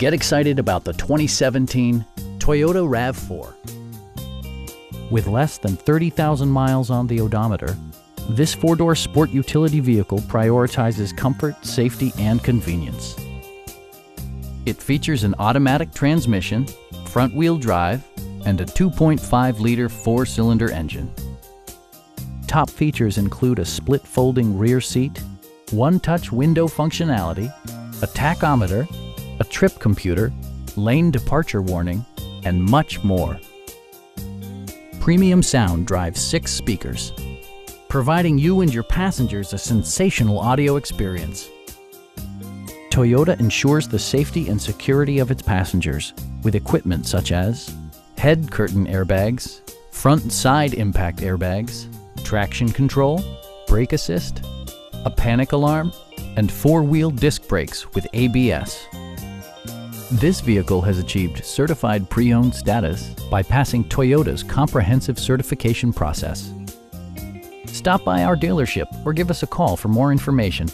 Get excited about the 2017 Toyota RAV4. With less than 30,000 miles on the odometer, this four-door sport utility vehicle prioritizes comfort, safety, and convenience. It features an automatic transmission, front-wheel drive, and a 2.5-liter four-cylinder engine. Top features include a split folding rear seat, one-touch window functionality, a tachometer, a trip computer, lane departure warning, and much more. Premium sound drives 6 speakers, providing you and your passengers a sensational audio experience. Toyota ensures the safety and security of its passengers with equipment such as head curtain airbags, front and side impact airbags, traction control, brake assist, a panic alarm, and 4-wheel disc brakes with ABS. This vehicle has achieved certified pre-owned status by passing Toyota's comprehensive certification process. Stop by our dealership or give us a call for more information.